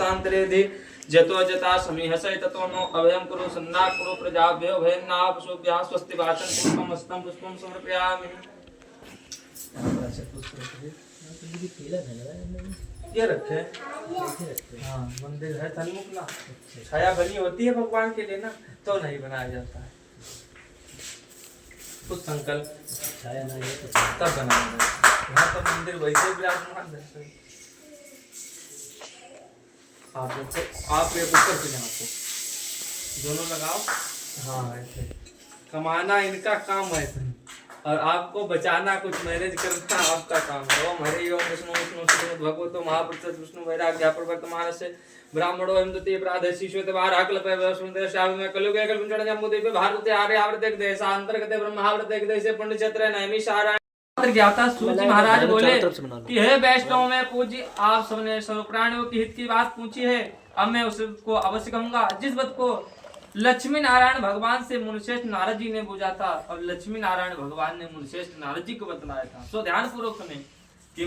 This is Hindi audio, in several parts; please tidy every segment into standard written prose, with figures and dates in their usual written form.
शांतरे दे जतो जता समीहसै ततो नो अभयं कुरु सन्ना कुरु प्रजाभ्यो भयन्ना पशुभ्यः स्वस्ति वाचन पुष्पम हस्तं पुष्पम समर्पयामि। ये रखे हाँ मंदिर है तन्मुख ना, छाया बनी होती है भगवान के लिए ना, तो नहीं बनाया जाता है कुछ संकल्प छाया नहीं है तो तब बनाया जाता है। यहाँ तो मंदिर वैसे विराजमान है। आप एक ऊपर से यहाँ को दोनों लगाओ। हाँ ऐसे कमाना इनका काम है और आपको बचाना कुछ मैनेज करना आपका काम है। ओम हरि ओम विष्णु विष्णु श्रीमद् भगवतो महापुरुष विष्णु वैराग्य प्रवर्तमान से ब्राह्मणो एवं द्वितीय प्रादेशी श्वेत बार अकल्प वसुंधर श्राव में कलयुग कल्पंचड़ जम्बूद्वीप भारत आर्य आवृत देशांतर्गत ब्रह्मावृत देश पुण्यक्षेत्र नैमिषारण्य ज्ञाता सूची महाराज बोले कि हे वैष्णव में पूज्य आप सबने सर्व प्राणियों की हित की बात पूछी है, अब मैं उसको अवश्य कहूंगा। जिस बात को लक्ष्मी नारायण भगवान से मुनिश्रेष्ठ नारद जी ने पूछा था और लक्ष्मी नारायण भगवान ने मुनिश्रेष्ठ नारद जी को बतलाया था, सो ध्यान पूर्वक सुने कि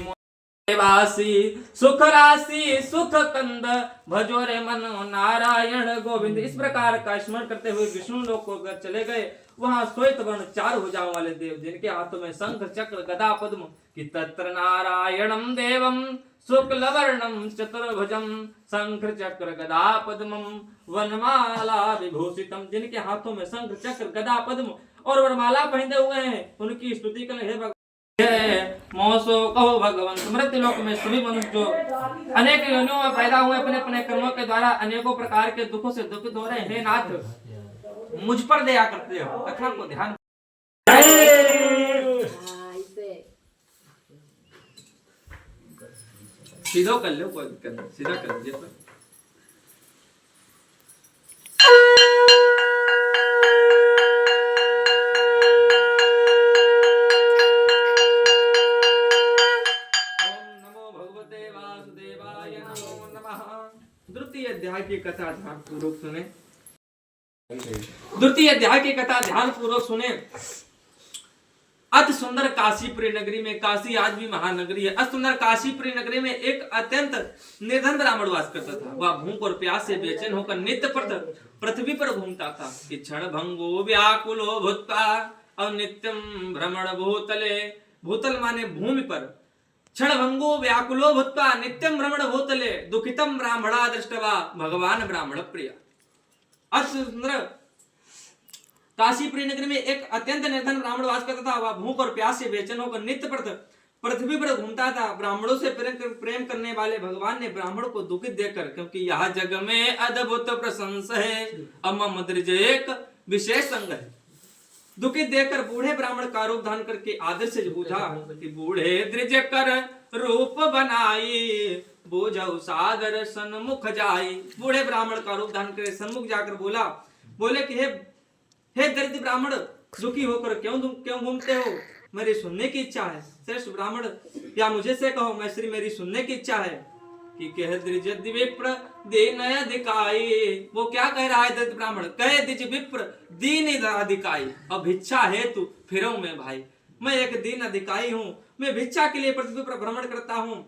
वासी सुख राशि सुख कंद भजो रे मन नारायण गोविंद। इस प्रकार का स्मरण करते हुए विष्णु लोक को चले गए। वहां श्वेत वर्ण 4 भुजाओं वाले देव जिनके हाथों में शंख चक्र गदा पद्म कि तत्र नारायणं देवं शुक्ल वर्णं चतुर्भुजं शंख चक्र गदा पद्मं वनमाला विभूषितम। जिनके हाथों में शंख चक्र गदा पद्म और वरमाला पहने हुए हैं उनकी स्तुति करें। हे भगवान मोसो कहो भगवान मृत्यु लोक में सभी मनुष्य जो अनेक योनियों में पैदा हुए अपने अपने कर्मों के द्वारा अनेकों प्रकार के दुखों से दुखित हो रहे हैं। हे नाथ मुझ पर दया करते हो। कथा को ध्यान सीधा कर लो, कोई दिक्कत नहीं, सीधा कर लीजिए। द्वितीय अध्याय की कथा ध्यान पूर्वक सुने। द्वितीय अध्याय की कथा ध्यान पूर्वक सुने। अति सुंदर काशीपुरी नगरी में, काशी आज भी महानगरी है, अति सुंदर काशीपुरी नगरी में एक अत्यंत निर्धन ब्राह्मण वास करता था। वह भूख और प्यास से बेचैन होकर नित्य पृथ्वी पर घूमता था कि क्षण भंगो व्याकुलो भूत्वा और नित्यम भ्रमण भूतले। भूतल माने भूमि पर, क्षण भंगो व्याकुलो भूत्वा नित्यम भ्रमण भूतले दुखितम ब्राह्मणा दृष्टवा भगवान ब्राह्मण प्रिय। अति सुंदर काशीपुरी नगरी में एक अत्यंत निर्धन ब्राह्मण वास करता था। वह भूख और प्यास से बेचैन होकर नित्य पृथ्वी पर घूमता था। ब्राह्मणों से प्रेम करने वाले भगवान ने ब्राह्मण को दुखित देखकर, क्योंकि यह जग में अद्भुत प्रशंसा है अमम दृज एक विशेष संग है, दुखित देखकर बूढ़े ब्राह्मण का रूप धारण करके आदर से पूछा कि बूढ़े दृज कर रूप बनाई बोझौ सादर सन्मुख जाई। बूढ़े ब्राह्मण का रूप धारण करके सन्मुख जाकर बोले कि हे दरिद्र ब्राह्मण दुखी होकर क्यों घूमते हो? मेरी सुनने की इच्छा है। श्रेष्ठ ब्राह्मण या मुझे से कहो, मैं श्री मेरी सुनने की इच्छा है कि कह द्विज विप्र दीन अधिकाई। वो क्या कह रहा है दरिद्र ब्राह्मण? कहे द्विज विप्र दीन अधिकाई। अब भिक्षा हेतु फिरूं मैं भाई, मैं एक दीन अधिकारी हूँ, मैं भिक्षा के लिए पृथ्वी पर भ्रमण करता हूँ।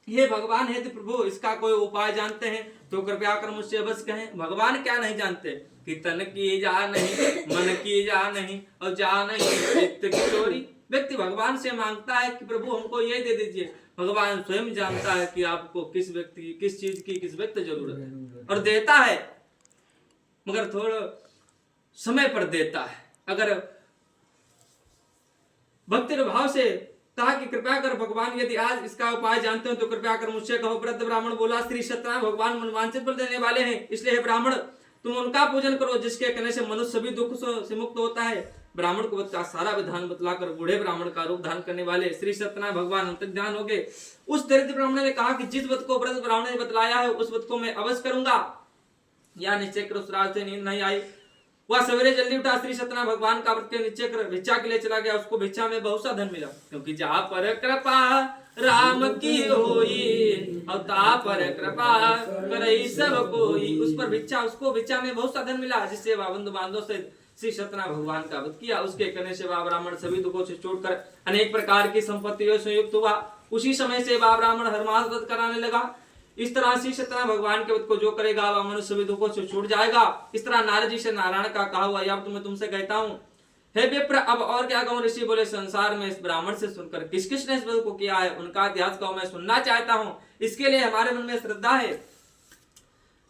हे भगवान हे प्रभु, इसका कोई उपाय जानते हैं तो कृपया कर मुझसे अवश्य कहें। भगवान क्या नहीं जानते कि तन की जा नहीं, मन की जा नहीं और जा नहीं चित्त की चोरी। व्यक्ति भगवान से मांगता है कि प्रभु हमको ये दे दीजिए, भगवान स्वयं जानता है कि आपको किस व्यक्ति की, किस चीज की, किस व्यक्ति जरूरत है, और देता है मगर थोड़ा समय पर देता है। अगर भक्ति भाव से ताकि कृपया कर भगवान यदि आज इसका उपाय जानते हो तो कृपया कर मुझसे कहो। वृद्ध ब्राह्मण बोला, श्री सत्यनारायण भगवान मनवांछित फल देने वाले हैं, इसलिए हे ब्राह्मण तुम उनका पूजन करो जिसके कहने से मनुष्य सभी दुख से मुक्त होता है। ब्राह्मण को सारा विधान बतलाकर बूढ़े ब्राह्मण का रूप धारण करने वाले श्री सत्यनारायण भगवान अंतर्ध्यान हो गए। उस दरिद्र ब्राह्मण ने कहा कि जिस बात को वृद्ध ब्राह्मण ने बतलाया है उस बात को मैं अवश्य करूंगा। या निश्चय कर उस रात से नींद नहीं आई। वह सवेरे जल्दी उठा, श्री सत्यनारायण भगवान का व्रत के नीचे कर भिक्षा के लिए चला गया। उसको भिक्षा में बहुत सा धन मिला, क्योंकि जहाँ पर कृपा राम की होई और ता पर कृपा करई सब कोई। उस पर भिक्षा, उसको भिक्षा में बहुत सा धन मिला, जिससे वह बंधु बांधव से श्री सत्यनारायण भगवान का व्रत किया। उसके कहने से वह ब्राह्मण सभी दुखों से छोड़कर अनेक प्रकार की संपत्तियों से युक्त हुआ। उसी समय से वह ब्राह्मण हर मास व्रत कराने लगा। इस तरह श्री सत्यनारायण भगवान के व्रत को जो करेगा वह मनुष्य सभी दुखों से छूट जाएगा। इस तरह नारद जी से नारायण का कहा हुआ अब तुम्हें तुमसे कहता हूँ। हे विप्र, अब और क्या कहूं। ऋषि बोले, संसार में इस ब्राह्मण से सुनकर किस किस ने इस व्रत को किया है उनका इतिहास को मैं सुनना चाहता हूँ, इसके लिए हमारे मन में श्रद्धा है।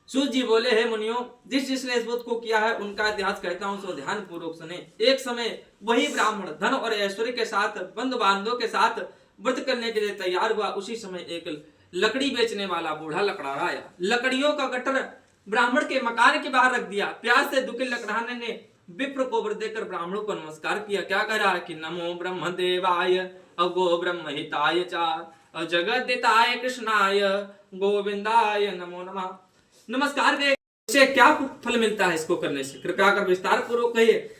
सूत जी बोले, हे मुनियों, जिसने इस व्रत को किया है उनका इतिहास कहता हूँ, सो ध्यान पूर्वक सुने। एक समय वही ब्राह्मण धन और ऐश्वर्य के साथ बंधु बांधवों के साथ व्रत करने के लिए तैयार हुआ। उसी समय एक लकड़ी बेचने वाला बूढ़ा लकड़हारा आया। लकड़ियों का गट्टर ब्राह्मण के मकान के बाहर रख दिया। प्यास से दुखी लकड़हारे ने विप्र को व्रत देकर ब्राह्मणों को नमस्कार किया। क्या कह रहा है कि नमो ब्रह्म देवाय अगो ब्रह्म हिताय चा जगद्दिताय कृष्णाय गोविंदाय नमो नमः। नमस्कार के से क्या फल मिलता है इसको करने से, कृपया कर विस्तार पूर्वक कहिए,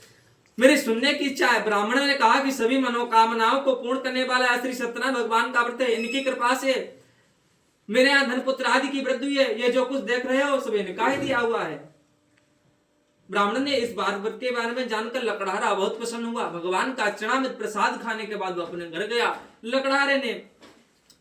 मेरी सुनने की इच्छा है। ब्राह्मण ने कहा कि सभी मनोकामनाओं को पूर्ण करने वाला श्री सत्यनारायण भगवान का व्रत है। इनकी कृपा से मेरे यहाँ धन पुत्र आदि की वृद्धि हुई है। ये जो कुछ देख रहे हो सब इनका ही दिया हुआ है। ब्राह्मण ने इस बार व्रत के बारे में जानकर लकड़हारा बहुत प्रसन्न हुआ। भगवान का चरणामृत प्रसाद खाने के बाद वो अपने घर गया। लकड़हारे ने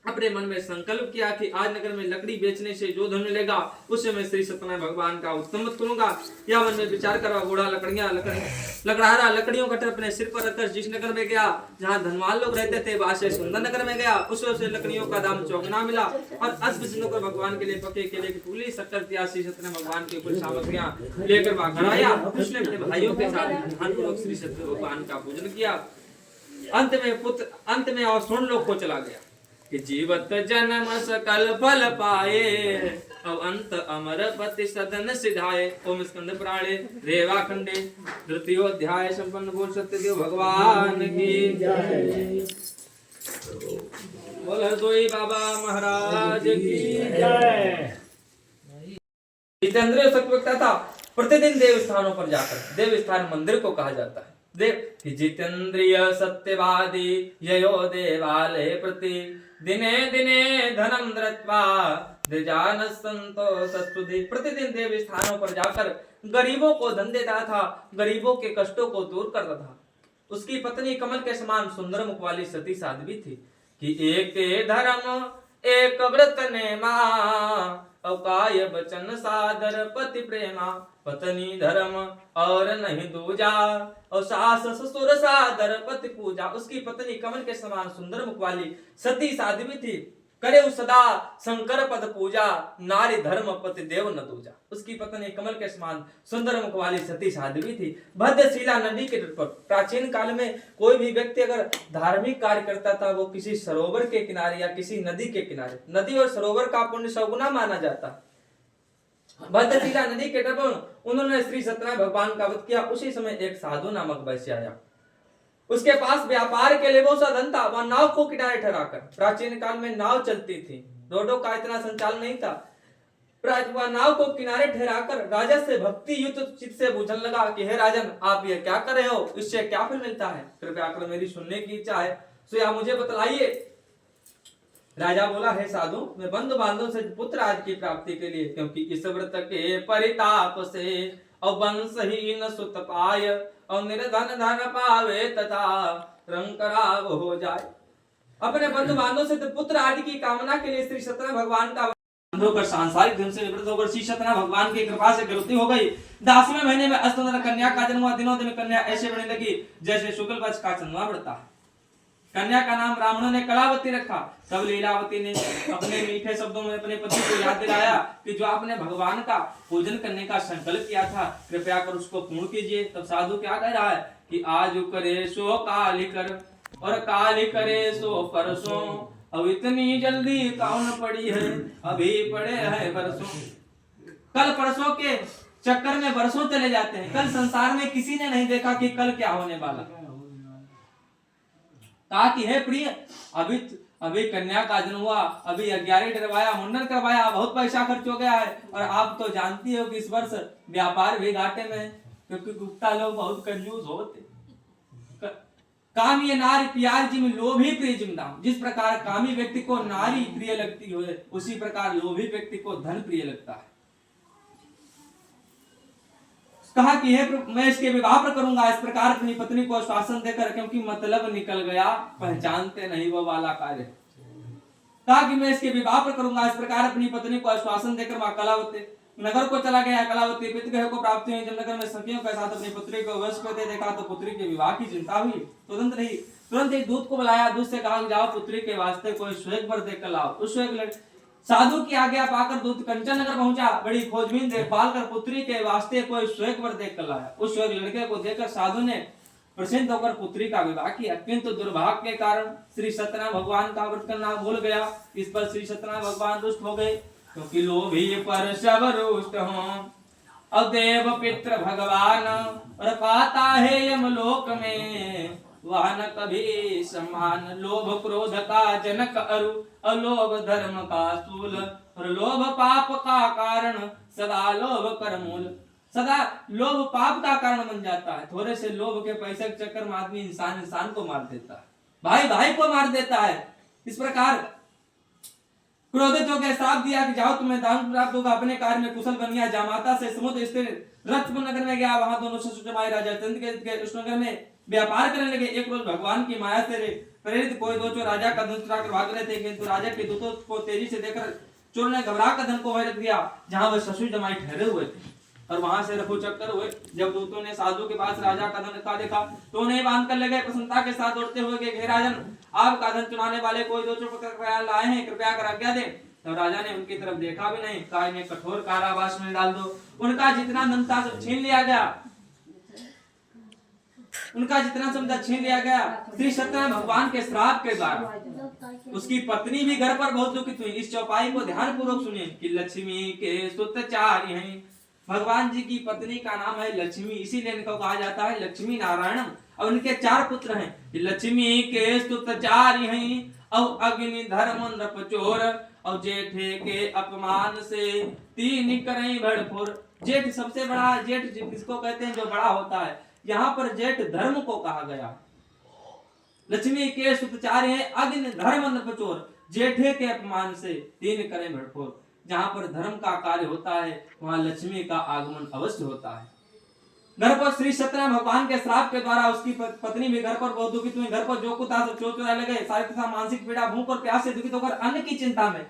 अपने मन में संकल्प किया कि आज नगर में लकड़ी बेचने से जो धन मिलेगा उससे मैं श्री सत्यनारायण भगवान का उत्तम करूंगा। यह मन में विचार करा बूढ़ा लकड़हारा लकड़ियों का अपने सिर पर रखकर जिस नगर में गया जहाँ धनवान लोग रहते थे वहां से सुंदर नगर में गया। उसे लकड़ियों का दाम चौगुना मिला और अष्ट कर भगवान के लिए पके केले की पुली शक्कर प्याज श्री सत्यनारायण भगवान की कुछ सामग्रियां लेकर वहां घर आया। उसने अपने भाइयों के साथ ध्यानपूर्वक श्री सत्यनारायण भगवान का पूजन किया। अंत में और स्वर्ण लोक को चला गया कि जीवत जन्म सकल फल पाए अब अंत अमर पति सदन सिधाए। ओम स्कंद पुराणे रेवा खंडे तृतीयोध्याय संपन्न बोल सत्यदेव भगवान की जय। बोल हरदोई बाबा महाराज की जय। जितेंद्रिय सत्वक्ता था। प्रतिदिन देव स्थानों पर जाकर, देव स्थान मंदिर को कहा जाता है, देव जितेंद्रिय सत्यवादी ययो देवालय प्रति दिने दिने धनम धृत्वा द्विजान संतोषस्तुति। प्रतिदिन देव स्थानों पर जाकर गरीबों को धन देता था, गरीबों के कष्टों को दूर करता था। उसकी पत्नी कमल के समान सुंदर मुख वाली सती साध्वी थी कि एक धर्म एक व्रत नेमा अवकाय बचन सादर पति प्रेमा। पत्नी धर्म और नहीं दूजा और सास ससुर सादर पति पूजा। उसकी पत्नी कमल के समान सुंदर मुख वाली सती साध्वी थी, करे सदा शंकर पद पूजा, नारी धर्म पति देव न दूजा। उसकी पत्नी कमल के समान सुंदर मुख वाली सती साध्वी थी। भद्रशिला नदी के तट पर प्राचीन काल में कोई भी व्यक्ति अगर धार्मिक कार्य करता था वो किसी सरोवर के किनारे या किसी नदी के किनारे, नदी और सरोवर का पुण्य सगुना माना जाता। भद्रशिला नदी के तट पर उन्होंने श्री सत्यनारायण भगवान का व्रत किया। उसी समय एक साधु नामक वैश्य आया। उसके पास व्यापार के लिए बहुत सा धन था। वह नाव को किनारे ठहराकर, प्राचीन काल में नाव चलती थी, रोडों का इतना संचालन नहीं था, वह नाव को किनारे ठहराकर राजा से भक्ति युक्त चित्त से पूछने लगा कि हे राजन, आप ये क्या कर रहे हो, इससे क्या फल मिलता है, कृपया कर मेरी सुनने की इच्छा है, तो या मुझे बतलाइए। राजा बोला, हे साधु, मैं बंधु बांधव से पुत्र आज की प्राप्ति के लिए, क्योंकि इस व्रत के परिताप से और वंशहीन सुत पाय और निर्धन धन पावे तथा रंकराव हो जाए। अपने बंधु बांधव से पुत्र आदि की कामना के लिए श्री सत्यनारायण भगवान का होकर सांसारिक धन से निवृत्त होकर श्री सत्यनारायण भगवान की कृपा से गिरफ्ती हो गई। 10वें महीने में अस्तंदर कन्या का जन्म हुआ। दिनों दिन कन्या ऐसे बढ़ने लगी जैसे शुक्ल पक्ष का चंद्रमा बढ़ता है। कन्या का नाम ब्राह्मणों ने कलावती रखा। तब लीलावती ने अपने मीठे शब्दों में अपने पति को याद दिलाया कि जो आपने भगवान का पूजन करने का संकल्प किया था कृपया कर उसको पूर्ण कीजिए। तब साधु क्या कह रहा है कि आज करे सो काली कर और काली करे सो परसों, अब इतनी जल्दी कौन पड़ी है, अभी पड़े हैं बरसों। कल परसों के चक्कर में बरसों चले जाते हैं। कल संसार में किसी ने नहीं देखा कि कल क्या होने वाला। कहा कि हे प्रिय, अभी कन्या का जन्म हुआ, अभी 11 डरवाया, मुंडन करवाया, बहुत पैसा खर्च हो गया है, और आप तो जानती हो कि इस वर्ष व्यापार भी घाटे में है, क्योंकि गुप्ता लोग बहुत कंजूस होते। कामी नारी प्यार जिम लोभी प्रिय जिम दाम। जिस प्रकार कामी व्यक्ति को नारी प्रिय लगती हो उसी प्रकार लोभी व्यक्ति को धन प्रिय लगता है। कहा कि मैं इसके विवाह पर करूंगा। इस प्रकार अपनी पत्नी को आश्वासन देकर, क्योंकि मतलब निकल गया, पहचानते नहीं वो वाला कार्य। कहा कि मैं इसके विवाह पर करूंगा। इस प्रकार अपनी पत्नी को आश्वासन देकर वहां कलावती नगर को चला गया। कलावती पितृगृह को प्राप्त हुई। जब नगर में सखियों के साथ अपनी पुत्री को वश करते देखा तो पुत्री के विवाह की चिंता हुई। तुरंत एक दूत को बुलाया। दूत से कहा जाओ पुत्री के वास्ते कोई श्वेत वर देकर लाओ। उस श्वेत साधु की आज्ञा पाकर दूत कंचन नगर पहुंचा। बड़ी खोजबीन देखभाल कर पुत्री के वास्ते कोई श्वेत वर देकर लाया। उस श्वेत लड़के को देखकर साधु ने प्रसन्न होकर पुत्री का विवाह किया। किंतु दुर्भाग्य के कारण श्री सत्यनारायण भगवान का व्रत करना भूल गया। इस पर श्री सत्यनारायण भगवान रुष्ट हो गए, क्योंकि लोभी पर सब रुष्ट हों। अदेव पितृ भगवान और पाता है यमलोक में, वह न कभी सम्मान। लोभ क्रोध का जनक अरु, अलोभ धर्म का सूल। और लोभ पाप का कारण, सदा लोभ कर मूल। सदा लोभ पाप का कारण बन जाता है। थोड़े से लोभ के पैसे के चक्कर में आदमी इंसान को मार देता है, भाई भाई को मार देता है। इस प्रकार क्रोधित होकर श्राप दिया कि जाओ तुम्हें दान प्राप्त होगा, अपने कार्य में कुशल बनिया। जामाता से समुद्र स्थिर रथपुर नगर में गया। वहां दोनों ससुर जमाई राजा चंद्र के उस नगर में व्यापार करने लगे। एक रोज भगवान की माया से प्रेरित कोई दो चोर राजा का धन चुरा कर भाग रहे थे, किंतु राजा के दूतों को तेजी से देखकर चोर ने घबरा कर धन को वहीं रख दिया जहां वह ससुर जमाई ठहरे हुए थे, और वहां से रफू चक्कर हुए। जब दूतों ने साधु के पास राजा का धन का देखा तो उन्हें बांध कर ले गए। प्रसन्नता के साथ दौड़ते हुए गए, हे राजन, आपका धन चुराने वाले कोई दो चोर पकड़ लाए हैं, कृपया कर आज्ञा दें। तो राजा ने उनकी तरफ देखा भी नहीं, कहा इन्हें कठोर कारावास में डाल दो। उनका जितना धन था सब छीन लिया गया, उनका जितना समझा छीन लिया गया। श्री सत्यनारायण भगवान के श्राप के द्वारा उसकी पत्नी भी घर पर बहुत दुखित हुई। इस चौपाई को ध्यान पूर्वक सुनिए कि लक्ष्मी के सुतचारी हैं। भगवान जी की पत्नी का नाम है लक्ष्मी, इसीलिए इनको कहा जाता है लक्ष्मी नारायणम। और उनके 4 पुत्र हैं, लक्ष्मी के सुतचारी हैं, और अग्नि धर्म नृपचोर, और जेठे के अपमान से 3 करें भड़फोर। जेठ सबसे बड़ा, जेठ जिसको कहते हैं जो बड़ा होता है, यहाँ पर जेठ धर्म को कहा गया। लक्ष्मी के सुतचारी हैं, अग्नि धर्म नृपचोर, जेठे के अपमान से 3 करें भड़फोर। जहां पर धर्म का कार्य होता है वहां लक्ष्मी का आगमन अवश्य होता है। घर पर श्री सत्यनारायण भगवान के श्राप के द्वारा उसकी पत्नी भी घर पर बहुत दुखित हुई। घर पर जो कुछ था सब चोर चुरा ले गए। शारीरिक तथा मानसिक पीड़ा, भूख और प्यास से दुखित होकर अन्न की चिंता में